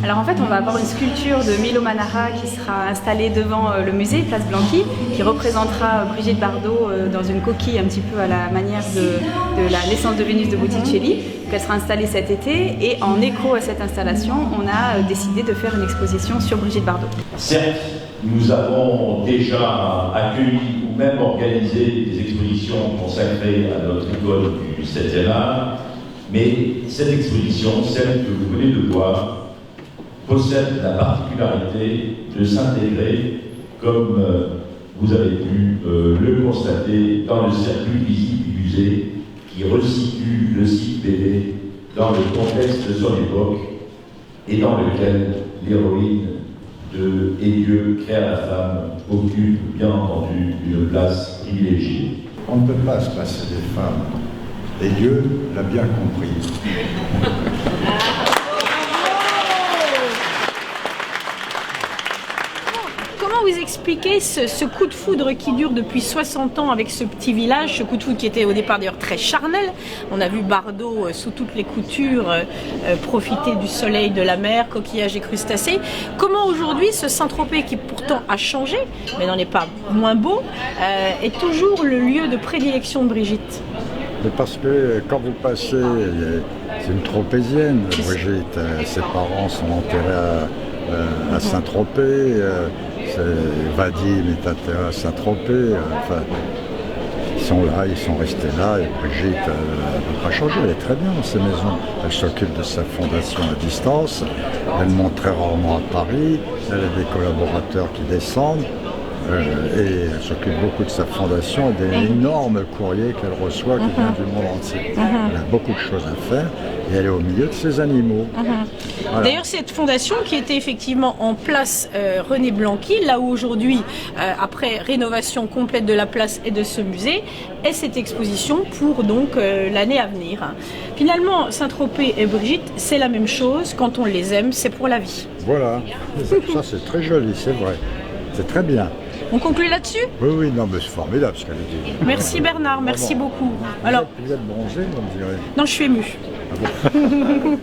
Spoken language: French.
Alors en fait, on va avoir une sculpture de Milo Manara qui sera installée devant le musée, place Blanqui, qui représentera Brigitte Bardot dans une coquille un petit peu à la manière de la naissance de Vénus de Botticelli. Donc elle sera installée cet été et en écho à cette installation, on a décidé de faire une exposition sur Brigitte Bardot. Certes, nous avons déjà accueilli ou même organisé des expositions consacrées à notre icône du 7e art, mais cette exposition, celle que vous venez de voir, possède la particularité de s'intégrer, comme vous avez pu le constater, dans le circuit visible du musée qui resitue le site BD dans le contexte de son époque et dans lequel l'héroïne de « Et Dieu créa la femme » occupe bien entendu une place privilégiée. On ne peut pas se passer des femmes, et Dieu l'a bien compris. Comment vous expliquez ce coup de foudre qui dure depuis 60 ans avec ce petit village, ce coup de foudre qui était au départ d'ailleurs très charnel? On a vu Bardot sous toutes les coutures profiter du soleil, de la mer, coquillages et crustacés. Comment aujourd'hui ce Saint-Tropez qui pourtant a changé, mais n'en est pas moins beau, est toujours le lieu de prédilection de Brigitte? Mais parce que quand vous passez, c'est une tropézienne, Brigitte, ses parents sont enterrés à Saint-Tropez, Vadim est enterré à Saint-Tropez, enfin, ils sont là, ils sont restés là, et Brigitte elle ne veut pas changer, elle est très bien dans ces maisons. Elle s'occupe de sa fondation à distance, elle monte très rarement à Paris, elle a des collaborateurs qui descendent, et elle s'occupe beaucoup de sa fondation et des énormes courriers qu'elle reçoit qui viennent du monde entier. Elle a beaucoup de choses à faire et elle est au milieu de ses animaux. Voilà. D'ailleurs, cette fondation qui était effectivement en place René Blanqui, là où aujourd'hui, après rénovation complète de la place et de ce musée, est cette exposition pour donc l'année à venir. Finalement, Saint-Tropez et Brigitte, c'est la même chose. Quand on les aime, c'est pour la vie. Voilà, ça c'est très joli, c'est vrai. C'est très bien. On conclut là-dessus? Oui, non, mais c'est formidable ce qu'elle a dit. Merci Bernard, merci beaucoup. Alors, vous êtes bronzé, on dirait. Non, je suis émue. Ah bon.